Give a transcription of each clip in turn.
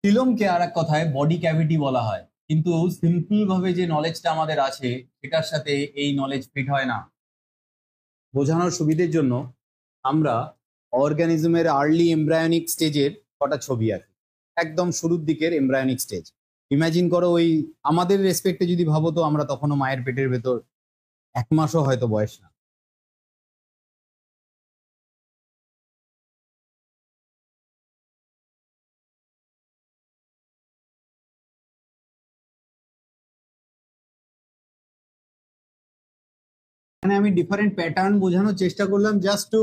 সিলোমকে আর এক কথায় body cavity বলা হয়, কিন্তু সিম্পল ভাবে যে নলেজটা আমাদের আছে সেটার সাথে এই নলেজ ফিট হয় না। বোঝানোর সুবিধের জন্য আমরা অর্গানিজমের আর্লি এমব্রায়োনিক স্টেজের কটা ছবি আঁকি, একদম শুরুর দিকের এমব্রায়োনিক স্টেজ। ইমাজিন করো, ওই আমাদের রেসপেক্টে যদি ভাবো তো আমরা তখনও মায়ের পেটের ভেতর 1 মাসও হয়তো বয়স না। এখানে আমি ডিফারেন্ট প্যাটার্ন বোঝানোর চেষ্টা করলাম just to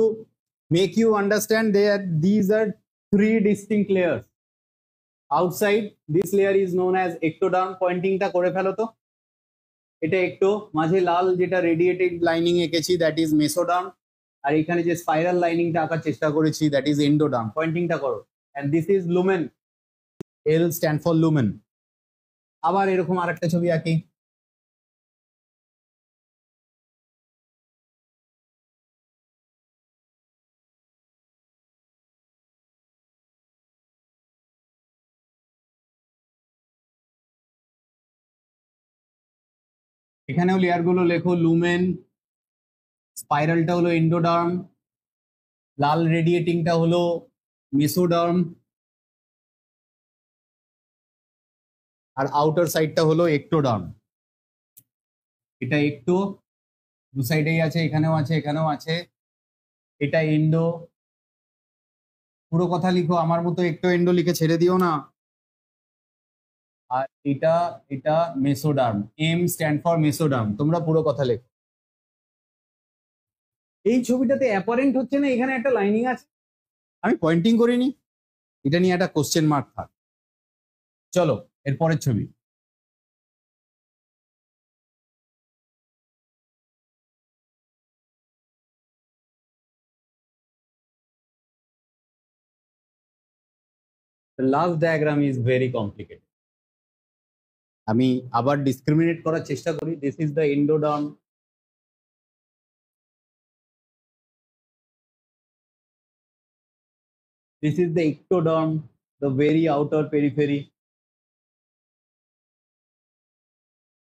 make you understand these are 3 distinct layers. Outside this layer is known as ectoderm. পয়েন্টিংটা করে ফেলো তো। এটা একটু মাঝে লাল যেটা রেডিয়েটেড লাইনিং এঁকেছি দ্যাট ইজ মেসোডার্ম, আর এখানে যে স্পাইরাল লাইনিংটা আঁকার চেষ্টা করেছি দ্যাট ইজ এন্ডোডার্ম। পয়েন্টিংটা করো। And this is lumen. L stand for lumen. আবার এরকম আরেকটা ছবি আঁকি। এখানেও লেয়ার গুলো লেখো, লুমেন, স্পাইরালটা হলো এন্ডোডার্ম, লাল রেডিয়েটিংটা হলো মেসোডার্ম, আর আউটার সাইডটা হলো একটোডার্ম। এটা একটো, দু সাইডেই আছে, এখানেও আছে, এখানেও আছে। এটা এন্ডো। পুরো কথা লিখো, আমার মতো একটো এন্ডো লিখে ছেড়ে দিও না। আর এটা এটা mesoderm. M stand for mesoderm. তোমরা পুরো কথা লেখো। এই ছবিটাতে অ্যাপারেন্ট হচ্ছে না এখানে একটা লাইনিং আছে? আমি পয়েন্টিং করিনি, এটা নিয়ে একটা কোশ্চেন মার্ক থাক। চলো এরপরের ছবি। Last diagram is very complicated. আমি আবার ডিসক্রিমিনেট করার চেষ্টা করি। This is the endoderm, this is the ectoderm, the very outer periphery.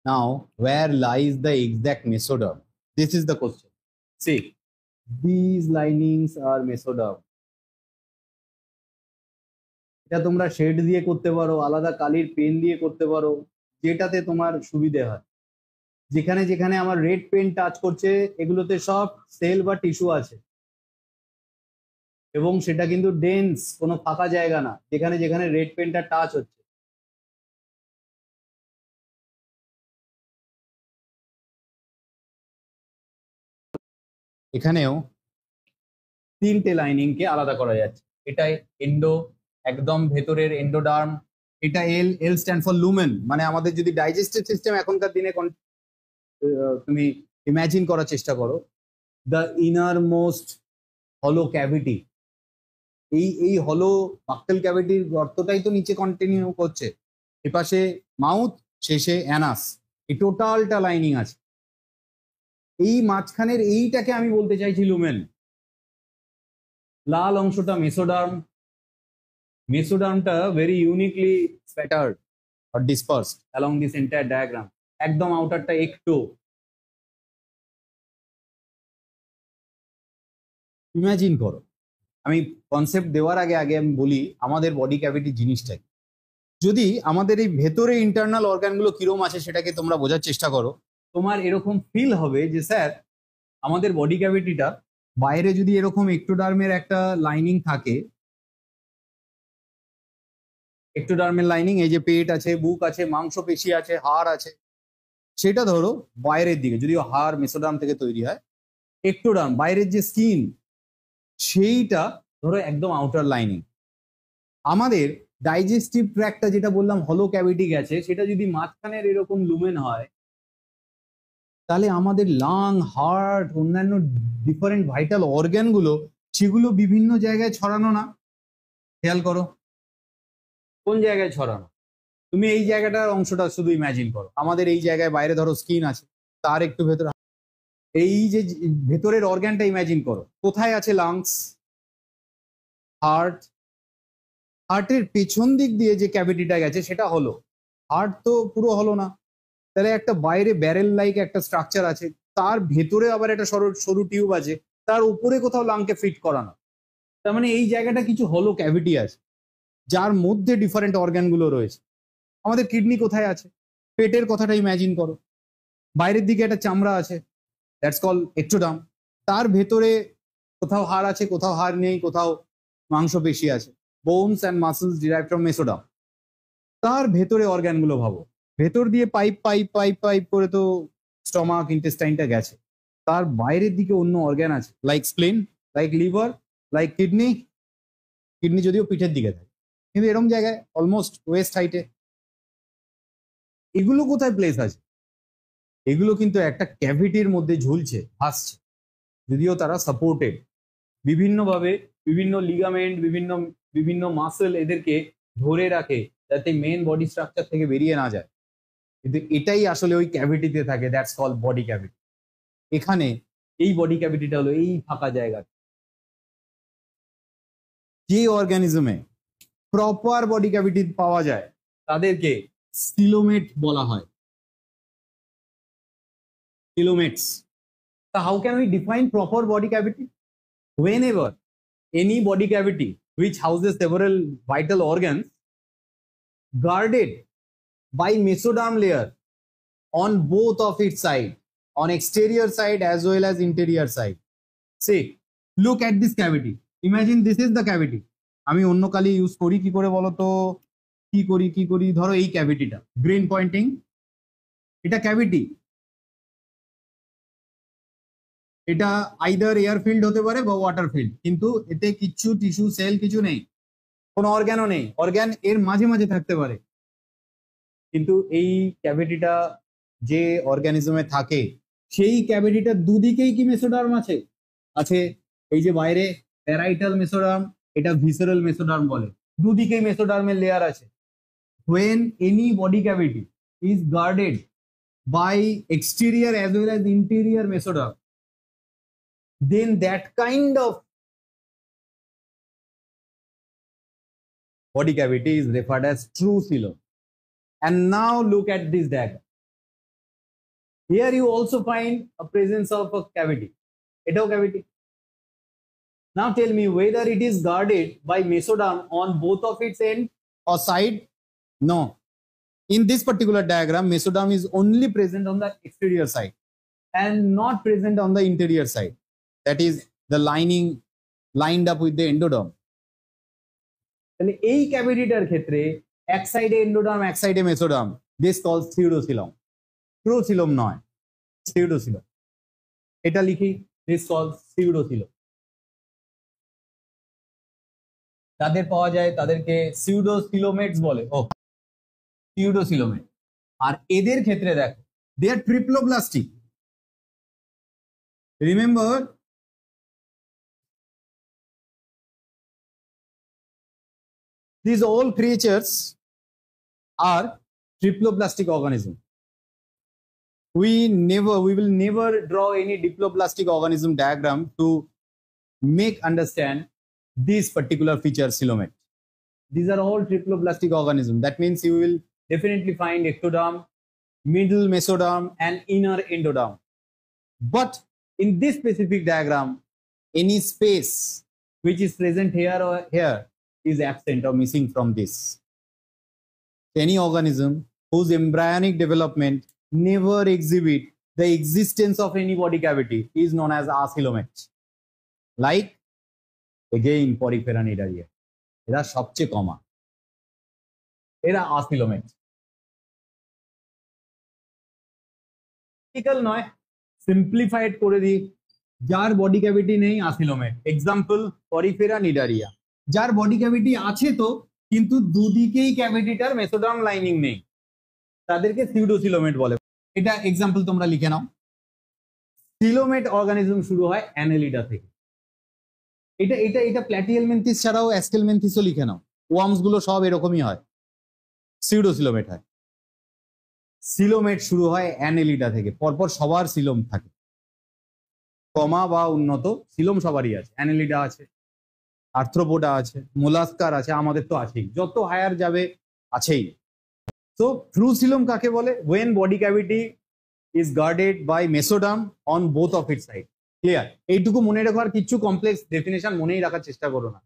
Now where lies the exact mesoderm? This is the question. See, these linings are mesoderm. এটা তোমরা shade দিয়ে করতে পারো, আলাদা কালির পেন দিয়ে করতে পারো, যেটাতে তোমার সুবিধে হয়। যেখানে যেখানে আমার রেড পেন টাচ করছে এগুলোতে সব সেল বা টিস্যু আছে, এবং সেটা কিন্তু ডেন্স, কোনো ফাঁকা জায়গা না যেখানে যেখানে রেড পেনটা টাচ হচ্ছে। এখানেও 3টে লাইনিংকে আলাদা করা যাচ্ছে। এটা এন্ডো, একদম ভেতরের এন্ডোডার্ম। এটা এল, এল স্ট্যান্ড ফর লুমেন। মানে আমাদের যদি ডাইজেস্টিভ সিস্টেম এখনকার দিনে তুমি ইমাজিন করার চেষ্টা করো, দ্য ইনার মোস্ট হলো ক্যাভিটি। এই হলো বাক্টেল ক্যাভিটির গর্তটাই তো নিচে কন্টিনিউ করছে। এপাশে মাউথ, শেষে অ্যানাস, এই টোটালটা লাইনিং আছে। এই মাঝখানের এইটাকে আমি বলতে চাইছি লুমেন। লাল অংশটা মেসোডার্ম। মেসোডার্মটা very uniquely spattered or dispersed along this entire diagram. একদম আউটারটা একটু। ইমাজিন করো, আমি কনসেপ্ট দেওয়ার আগে আগে আমি বলি আমাদের বডি ক্যাভিটি জিনিসটা কি। যদি আমাদের এই ভেতরে ইন্টারনাল অর্গানগুলো কিরম আছে সেটাকে তোমরা বোঝার চেষ্টা করো, তোমার এরকম ফিল হবে যে স্যার আমাদের বডি ক্যাভিটিটা বাইরে যদি এরকম এক্টোডার্মের একটা লাইনিং থাকে, এক্টোডার্মের লাইনিং, এই যে পেট আছে, বুক আছে, মাংসপেশি আছে, হাড় আছে, সেটা ধরো বাইরের দিকে, যদিও হাড় মেসোডার্ম থেকে তৈরি হয়। এক্টোডার্ম বাইরের যে স্কিন, সেইটা ধরো একদম আউটার লাইনিং। আমাদের ডাইজেস্টিভ ট্র্যাক্টটা যেটা বললাম হলো ক্যাভিটি গেছে, সেটা যদি মাঝখানের এরকম লুমেন হয়, তাহলে আমাদের লাং, হার্ট, অন্যান্য ডিফারেন্ট ভাইটাল অর্গানগুলো সেগুলো বিভিন্ন জায়গায় ছড়ানো না? খেয়াল করো কোন জায়গায় ছড়ানো। তুমি এই জায়গাটার অংশটা শুধু ইমাজিন করো। আমাদের এই জায়গায় বাইরে ধরো স্কিন আছে, তার একটু ভেতরে এই যে ভেতরের অর্গানটা ইমাজিন করো। কোথায় আছে লাংস, হার্ট, হার্টের পেছন দিক দিয়ে যে ক্যাভিটিটা গেছে সেটা হলো, হার্ট তো পুরো হলো না, তাহলে একটা বাইরে ব্যারেল লাইক একটা স্ট্রাকচার আছে, তার ভেতরে আবার একটা সরু সরু টিউব আছে, তার উপরে কোথাও লাংকে ফিট করানো। তার মানে এই জায়গাটা কিছু হলো ক্যাভিটি আছে, যার মধ্যে ডিফারেন্ট অর্গানগুলো রয়েছে। আমাদের কিডনি কোথায় আছে? পেটের কথাটা ইম্যাজিন করো, বাইরের দিকে একটা চামড়া আছে, দ্যাটস কল এক্টোডাম, তার ভেতরে কোথাও হাড় আছে, কোথাও হাড় নেই, কোথাও মাংসপেশি আছে, bones and muscles derive from mesoderm. তার ভেতরে অর্গানগুলো ভাবো, ভেতর দিয়ে পাইপ পাইপ পাইপ পাইপ করে তো স্টমাক ইন্টেস্টাইনটা গেছে, তার বাইরের দিকে অন্য অর্গান আছে, like স্প্লিন, like liver, like kidney. Kidney যদিও পিঠের দিকে থাকে, কিন্তু এরকম জায়গায় অলমোস্ট ওয়েস্ট হাইটে। এগুলো কোথায় প্লেস আছে? এগুলো কিন্তু একটা ক্যাভিটির মধ্যে ঝুলছে, ভাসছে, যদিও তারা সাপোর্টেড বিভিন্নভাবে, বিভিন্ন লিগামেন্ট, বিভিন্ন বিভিন্ন মাসেল এদেরকে ধরে রাখে যাতে মেন বডি স্ট্রাকচার থেকে বেরিয়ে না যায়, কিন্তু এটাই আসলে ওই ক্যাভিটিতে থাকে, দ্যাটস কল বডি ক্যাভিটি। এখানে এই বডি ক্যাভিটিটা হলো এই ফাঁকা জায়গা। যে অর্গানিজমে প্রপার বডি ক্যাভিটি পাওয়া যায় তাদেরকে সিলোমেট বলা হয়, সিলোমেটস। How can we define proper body cavity? Whenever any body cavity which houses several vital organs guarded by mesoderm layer on both of its side, on exterior side as well as interior side. See, look at this cavity. Imagine this is the cavity. আমি অন্য কালি use করি কি করে বলো তো? কি করি ধরো এই ক্যাভিটিটা গ্রিন পয়েন্টিং, এটা ক্যাভিটি, এটা আইদার এয়ার ফিল্ড হতে পারে বা ওয়াটার ফিল্ড, কিন্তু এতে কিছু টিস্যু সেল কিছু নেই, কোনো অর্গ্যানও নেই, অর্গ্যান এর মাঝে মাঝে থাকতে পারে। কিন্তু এই ক্যাভিটিটা যে অর্গানিজমে থাকে সেই ক্যাভিটিটার দুদিকেই কি মেসোডার্ম আছে? আছে। এই যে বাইরে প্যারাইটাল মেসোডার্ম, এটা ভিসেরাল মেসোডার্ম বলে, দুদিকেই মেসোডার্মের লেয়ার আছে। when any body cavity is guarded by exterior as well as interior mesoderm, then that kind of body cavity is referred as true coelom. And now look at this diagram. Here you also find a presence of a cavity. Etao cavity. Now tell me whether it is guarded by mesoderm on both of its end or side. No. In this particular diagram, mesoderm is only present on the exterior side and not present on the interior side. That is the lining lined up with the endoderm. তাহলে এই ক্যাভিটিটার ক্ষেত্রে এক সাইডে endoderm এক সাইডে mesoderm, this call সিউডোসিলম, ট্রুসিলম নয়, সিউডোসিলম। এটা লিখি, দিস কল সিউডোসিলম। তাদের পাওয়া যায় তাদেরকে সিউডোসিলোমেটস বলে। ও সিউডোসিলোমেট। আর এদের ক্ষেত্রে দেখো, they are triploblastic. Remember, these all creatures are triploblastic organism. We will never draw any diploblastic organism diagram to make understand this particular feature coelomate. These are all triploblastic organism. That means you will definitely find ectoderm, middle mesoderm and inner endoderm. But in this specific diagram, any space which is present here or here is absent or missing from this. Any organism whose embryonic development never exhibit the existence of any body cavity is known as acoelomate. Like again Porifera nidaria. এরা সবচেয়ে কমা, এরা acoelomate। Typical নয়, simplified করে দিই, যার body cavity নেই acoelomate। Example Porifera Cnidaria, যার body cavity আছে তো কিন্তু দুদিকেই ক্যাভিটিটার মেসোডার্ম লাইনিং নেই, তাদেরকে সিউডোসিলোমেট বলে। এটা এক্সাম্পল তোমরা লিখে নাও। সিলোমেট অর্গানিজম শুরু হয় অ্যানেলিডা থেকে। এটা এটা এটা প্ল্যাটিহেলমিনথিস ছাড়াও অ্যাস্কেলমেনথিসও লিখে নাও, ওয়ার্মস গুলো সব এরকমই হয়, সিউডোসিলোমেট হয়। সিলোমেট শুরু হয় অ্যানেলিডা থেকে, পরপর সবার সিলোম থাকে, কমা বা উন্নত সিলোম সবারই আছে, অ্যানেলিডা আছে, আর্থ্রোপোডা আছে, মোলাস্কার আছে, আমাদের তো আছেই, যত হায়ার যাবে আছেই। তো ফ্লুসিলম কাকে বলে? When body cavity is guarded by mesoderm on both of it side. Clear? এইটুকু মনে রাখো, আর কিছু কমপ্লেক্স ডেফিনেশন মনেই রাখার চেষ্টা করো না।